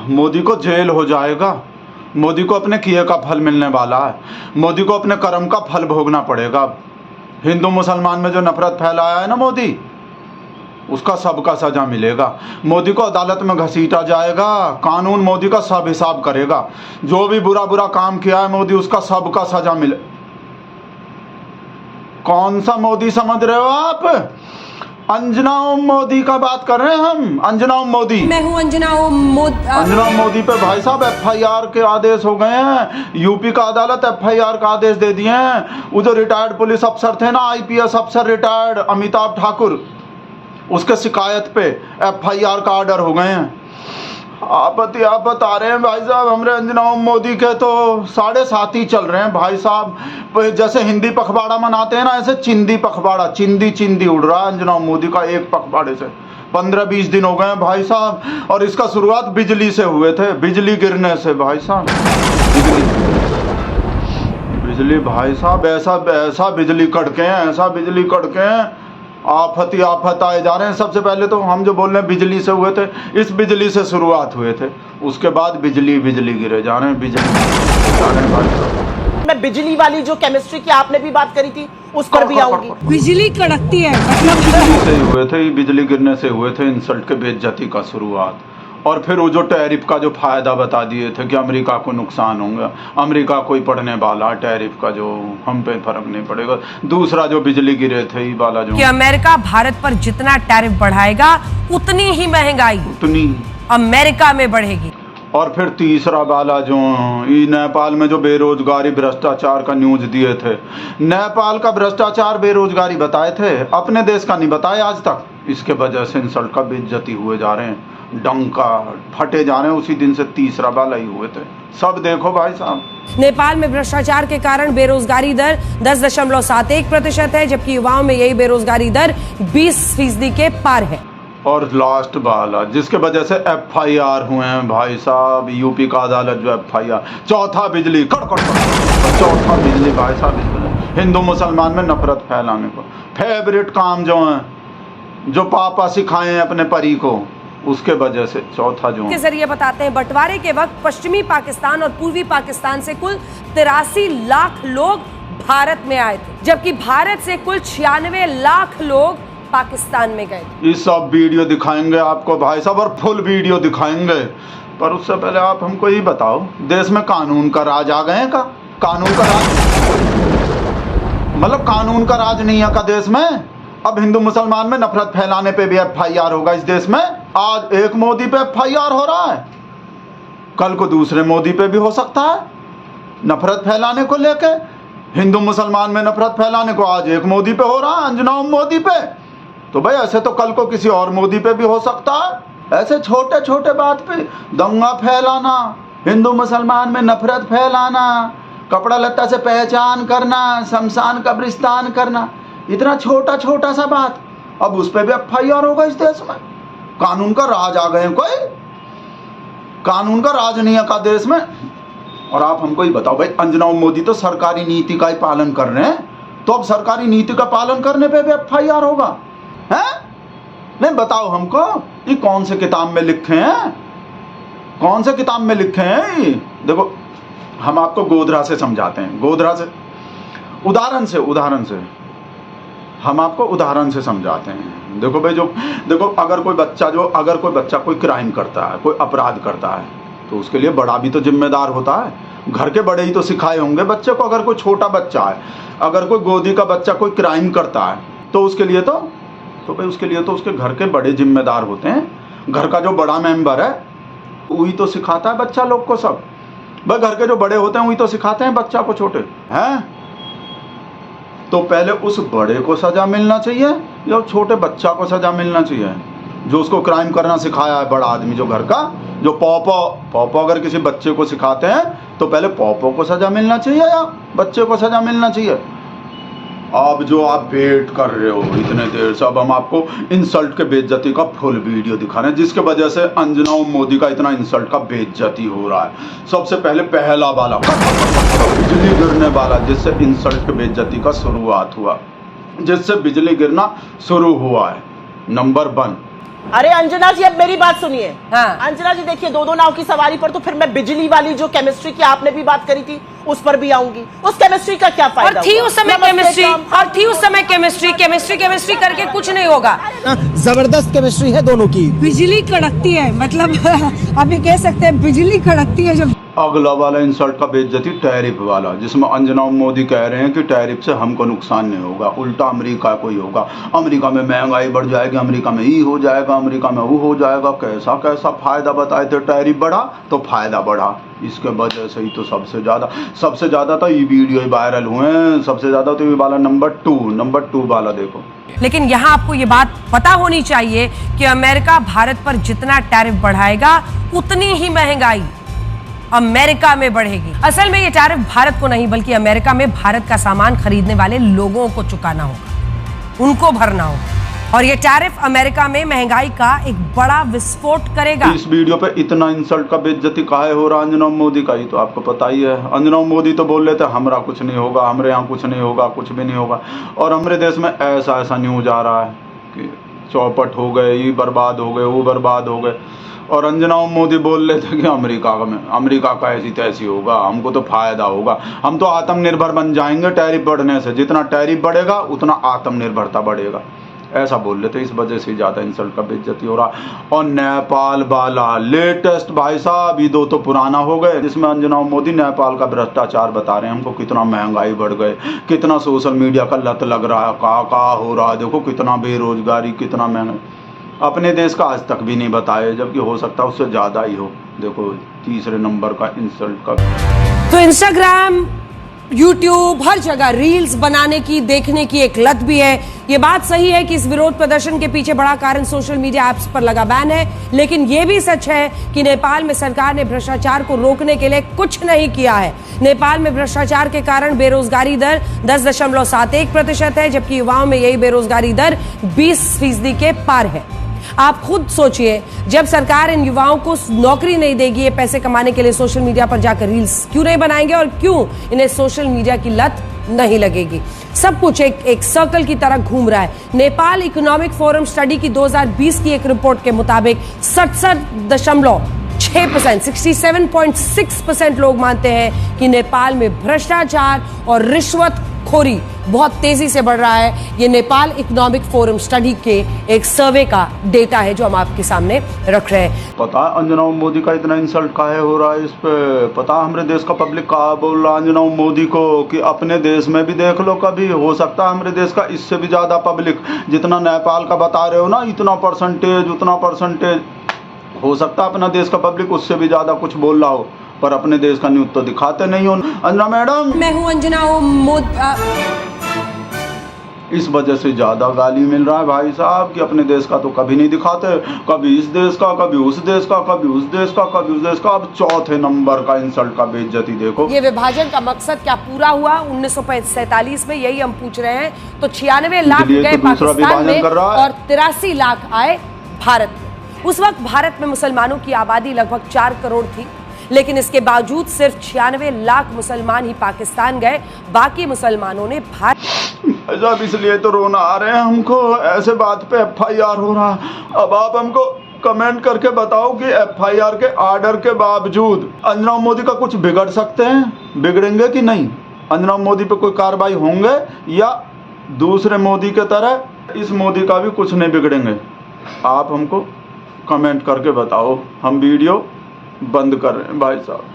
मोदी को जेल हो जाएगा, मोदी को अपने किए का फल मिलने वाला है, मोदी को अपने कर्म का फल भोगना पड़ेगा। हिंदू मुसलमान में जो नफरत फैलाया है ना मोदी, उसका सबका सजा मिलेगा। मोदी को अदालत में घसीटा जाएगा, कानून मोदी का सब हिसाब करेगा। जो भी बुरा बुरा काम किया है मोदी, उसका सबका सजा मिले। कौन सा मोदी समझ रहे हो आप? अंजना ओम मोदी का बात कर रहे हैं हम। अंजना ओम मोदी, मैं हूं अंजना ओम मोदी पे भाई साहब एफआईआर के आदेश हो गए हैं। यूपी का अदालत एफआईआर का आदेश दे दिए हैं। वो जो रिटायर्ड पुलिस अफसर थे ना, आईपीएस अफसर रिटायर्ड अमिताभ ठाकुर, उसके शिकायत पे एफआईआर का ऑर्डर हो गए हैं। आप बता रहे हैं भाई साहब, हमारे अंजना ओम मोदी के तो 7.5 ही चल रहे हैं भाई साहब। जैसे हिंदी पखवाड़ा मनाते हैं ना, ऐसे चिंदी पखवाड़ा, चिंदी उड़ रहा है अंजना ओम मोदी का एक पखवाड़े से। 15-20 दिन हो गए हैं भाई साहब। और इसका शुरुआत बिजली से हुए थे, बिजली गिरने से भाई साहब। बिजली भाई साहब, ऐसा बिजली कड़के हैं, ऐसा बिजली कड़के हैं, आफत ही आफत आए जा रहे हैं। सबसे पहले तो हम जो बोल रहे हैं बिजली से हुए थे, इस बिजली से शुरुआत हुए थे, उसके बाद बिजली गिरे जा रहे हैं, बिजली जा रहे हैं भाई साहब। मैं बिजली वाली जो केमिस्ट्री की आपने भी बात करी थी, उस पर भी आऊंगी। बिजली कड़कती है, मतलब बिजली से हुए थे, बिजली गिरने से हुए थे इंसल्ट के बेइज्जती का शुरुआत। और फिर वो जो टैरिफ का जो फायदा बता दिए थे कि अमेरिका को नुकसान होगा, अमेरिका कोई पढ़ने वाला टैरिफ का, जो हम पे फर्क नहीं पड़ेगा। दूसरा जो बिजली गिरे थे ये वाला जो कि अमेरिका भारत पर जितना टैरिफ बढ़ाएगा उतनी ही महंगाई अमेरिका में बढ़ेगी। और फिर तीसरा वाला जो ये नेपाल में जो बेरोजगारी भ्रष्टाचार का न्यूज दिए थे, नेपाल का भ्रष्टाचार बेरोजगारी बताए थे, अपने देश का नहीं बताए आज तक। इसके वजह से इंसल्ट का बेइज्जती हुए जा रहे हैं, डंका फटे जा रहे हैं। उसी दिन से तीसरा वाला ही हुए थे। सब देखो भाई साहब। नेपाल में भ्रष्टाचार के कारण बेरोजगारी दर 10.71% है, जबकि युवाओं में यही बेरोजगारी दर 20% के पार है। और लास्ट वाला जिसके वजह से एफआईआर हुए हैं भाई साहब, यूपी का अदालत जो एफआईआर, चौथा बिजली चौथा बिजली भाई साहब, हिंदू मुसलमान में नफरत फैलाने को फेवरेट काम जो है, जो पापा सिखाए हैं अपने परी को, उसके वजह से चौथा जो के जरिए बताते हैं। बंटवारे के वक्त पश्चिमी पाकिस्तान और पूर्वी पाकिस्तान से कुल 83 लाख लोग भारत में आए थे, जबकि भारत से कुल 96 लाख लोग पाकिस्तान में गए। ये सब वीडियो दिखाएंगे आपको भाई साहब, और फुल वीडियो दिखाएंगे। पर उससे पहले आप हमको ये बताओ, देश में कानून का राज आ गए का? कानून का राज मतलब कानून का राज नहीं है का देश में? अब हिंदू मुसलमान में नफरत फैलाने पे भी एफआईआर होगा इस देश में। आज एक मोदी पे एफआईआर हो रहा है, कल को दूसरे मोदी पे भी हो सकता है। नफरत फैलाने को लेके, हिंदू मुसलमान में नफरत फैलाने को आज एक मोदी पे हो रहा है, अंजना ओम मोदी पे। तो भाई ऐसे तो कल को किसी और मोदी पे भी हो सकता है। ऐसे छोटे छोटे बात पे दंगा फैलाना, हिंदू मुसलमान में नफरत फैलाना, कपड़ा लत्ता से पहचान करना, शमशान कब्रिस्तान करना, इतना छोटा छोटा सा बात, अब उस पर भी एफआईआर होगा इस देश में। कानून का राज आ गए, कोई कानून का राज नहीं है का देश में। और आप हमको ही बताओ भाई, अंजना ओम मोदी तो सरकारी नीति का ही पालन कर रहे हैं, तो अब सरकारी नीति का पालन करने पे भी एफआईआर होगा है? नहीं बताओ हमको, ये कौन से किताब में लिखे हैं? कौन से किताब में लिखे हैं? देखो हम आपको गोधरा से समझाते हैं, गोधरा से उदाहरण से हम आपको उदाहरण से समझाते हैं। देखो भाई, जो देखो अगर कोई बच्चा कोई क्राइम करता है, कोई अपराध करता है, तो उसके लिए बड़ा भी तो जिम्मेदार होता है। घर के बड़े ही तो सिखाए होंगे बच्चे को। अगर कोई छोटा बच्चा है, अगर कोई गोदी का बच्चा कोई क्राइम करता है, तो उसके लिए भाई उसके घर के बड़े जिम्मेदार होते हैं। घर का जो बड़ा मेंबर है वही तो सिखाता है बच्चा लोग को सब। भाई घर के जो बड़े होते हैं वही तो सिखाते हैं बच्चा को, छोटे हैं। तो पहले उस बड़े को सजा मिलना चाहिए या छोटे बच्चा को सजा मिलना चाहिए जो उसको क्राइम करना सिखाया है? बड़ा आदमी जो घर का, जो पौपो अगर किसी बच्चे को सिखाते हैं, तो पहले पौपो को सजा मिलना चाहिए या बच्चे को सजा मिलना चाहिए? अब जो आप वेट कर रहे हो इतने देर से, अब हम आपको इंसल्ट के बेइज्जती का फुल वीडियो दिखा रहे हैं, जिसके वजह से अंजना ओम मोदी का इतना इंसल्ट का बेइज्जती हो रहा है। सबसे पहले पहला वाला बिजली गिरने वाला, जिससे इंसल्ट के बेइज्जती का शुरुआत हुआ, जिससे बिजली गिरना शुरू हुआ है। नंबर 1, अरे अंजना जी, अब मेरी बात सुनिए। हाँ। अंजना जी देखिए, दो नाव की सवारी पर तो फिर मैं बिजली वाली जो केमिस्ट्री की आपने भी बात करी थी उस पर भी आऊंगी। उस केमिस्ट्री का क्या फायदा? और थी उस समय नमस्ते, केमिस्ट्री, काम। और थी उस समय केमिस्ट्री करके कुछ नहीं होगा। जबरदस्त केमिस्ट्री है दोनों की। बिजली कड़कती है, मतलब अभी कह सकते हैं बिजली कड़कती है जब। अगला वाला इंसल्ट का बेइज्जती टैरिफ वाला, जिसमें अंजना मोदी कह रहे हैं कि टैरिफ से हमको नुकसान नहीं होगा, उल्टा अमेरिका को ही होगा। अमेरिका में महंगाई बढ़ जाएगी, अमेरिका में ये हो जाएगा, अमेरिका में वो हो जाएगा। कैसा कैसा फायदा बताए थे, टैरिफ बढ़ा तो फायदा बढ़ा। इसके वजह से ही तो सबसे ज़्यादा तो ये वीडियो ही वायरल हुए हैं। सबसे ज़्यादा तो ये वाला नंबर टू वाला देखो। लेकिन यहाँ आपको ये बात पता होनी चाहिए कि अमेरिका भारत पर जितना टैरिफ बढ़ाएगा उतनी ही महंगाई अमेरिका में बढ़ेगी। असल में ये टैरिफ भारत को नहीं बल्कि अमेरिका में भारत का सामान खरीदने वाले लोगों को चुकाना होगा, उनको भरना होगा। और ये टैरिफ अमेरिका में महंगाई का एक बड़ा विस्फोट करेगा। इस वीडियो पे इतना इंसल्ट का बेइज्जती काहे हो रहा अंजना मोदी का, ही तो आपको पता ही है। अंजना मोदी तो बोल रहे थे हमारा कुछ नहीं होगा, हमारे यहाँ कुछ नहीं होगा, कुछ भी नहीं होगा। और हमारे देश में ऐसा न्यूज आ रहा है कि चौपट हो गए, ये बर्बाद हो गए, वो बर्बाद हो गए। और अंजना मोदी बोल रहे थे कि अमेरिका का ऐसी तैसी होगा, हमको तो फायदा होगा, हम तो आत्मनिर्भर बन जाएंगे टैरिफ बढ़ने से। जितना टैरिफ बढ़ेगा उतना आत्मनिर्भरता बढ़ेगा, ऐसा बोल रहे थे। इस वजह से ज़्यादा इंसल्ट का बेइज्जती हो रहा। और नेपाल वाला लेटेस्ट भाई साहब, ये दो तो पुराना हो गए, जिसमें अंजना मोदी नेपाल का भ्रष्टाचार बता रहे हैं हमको, कितना महंगाई बढ़ गए, कितना सोशल मीडिया का लत लग रहा है, का हो रहा है, देखो कितना बेरोजगारी, कितना महंगाई। अपने देश का आज तक भी नहीं बताए, जबकि हो सकता है उससे ज़्यादा ही हो। देखो तीसरे नंबर का इंसल्ट का। तो इंस्टाग्राम, यूट्यूब, हर जगह रील्स बनाने की, देखने की एक लत भी है। ये बात सही है कि इस विरोध प्रदर्शन के पीछे बड़ा कारण सोशल मीडिया ऐप्स पर लगा बैन है, लेकिन ये भी सच है कि नेपाल में सरकार ने भ्रष्टाचार को रोकने के लिए कुछ नहीं किया है। नेपाल में भ्रष्टाचार के कारण बेरोजगारी दर 10.71% है, जबकि युवाओं में यही बेरोजगारी दर 20% के पार है। आप खुद सोचिए, जब सरकार इन युवाओं को नौकरी नहीं देगी, ये पैसे कमाने के लिए सोशल मीडिया पर जाकर रील्स क्यों नहीं बनाएंगे, और क्यों इन्हें सोशल मीडिया की लत नहीं लगेगी। सब कुछ एक सर्कल की तरह घूम रहा है। नेपाल इकोनॉमिक फोरम स्टडी की 2020 की एक रिपोर्ट के मुताबिक 67.6% लोग मानते हैं कि नेपाल में भ्रष्टाचार और रिश्वतखोरी बहुत तेजी से बढ़ रहा है। ये नेपाल इकोनॉमिक फोरम स्टडी के एक सर्वे का डेटा है जो हम आपके सामने रख रहे हैं। पता है अंजना मोदी का इतना इंसल्ट काहे हो रहा है इस पे? पता है हमारे देश का पब्लिक कहा बोल रहा अंजना मोदी को कि अपने देश में भी देख लो, कभी हो सकता है हमारे देश का इससे भी ज़्यादा पब्लिक, जितना नेपाल का बता रहे हो ना, उतना परसेंटेज हो सकता है अपना देश का पब्लिक उससे भी ज़्यादा कुछ बोल रहा हो, पर अपने देश का न्यूज़ तो दिखाते नहीं हो। अंजना मैडम, मैं हूँ अंजना इस वजह से ज़्यादा गाली मिल रहा है भाई साहब कि अपने देश का तो कभी नहीं दिखाते, कभी इस देश का, कभी उस देश का, कभी उस देश का, कभी उस देश का। अब चौथे नंबर का इंसल्ट का बेइज्जती देखो। ये विभाजन का मकसद क्या पूरा हुआ 1947 में, यही हम पूछ रहे हैं। तो 96 लाख गए पाकिस्तान में और 83 लाख आए भारत में। उस वक्त भारत में मुसलमानों की आबादी लगभग 4 करोड़ थी, लेकिन इसके बावजूद सिर्फ 96 लाख मुसलमान ही पाकिस्तान गए, बाकी मुसलमानों ने भारत। साहब इसलिए तो रोना आ रहे हैं हमको, ऐसे बात पे FIR हो रहा है। अब आप हमको कमेंट करके बताओ कि FIR के आर्डर के बावजूद अंजना मोदी का कुछ बिगड़ सकते हैं, बिगड़ेंगे कि नहीं? अंजना मोदी पे कोई कार्रवाई होंगे या दूसरे मोदी के तरह इस मोदी का भी कुछ नहीं बिगड़ेंगे? आप हमको कमेंट करके बताओ, हम वीडियो बंद कर रहे हैं भाई साहब।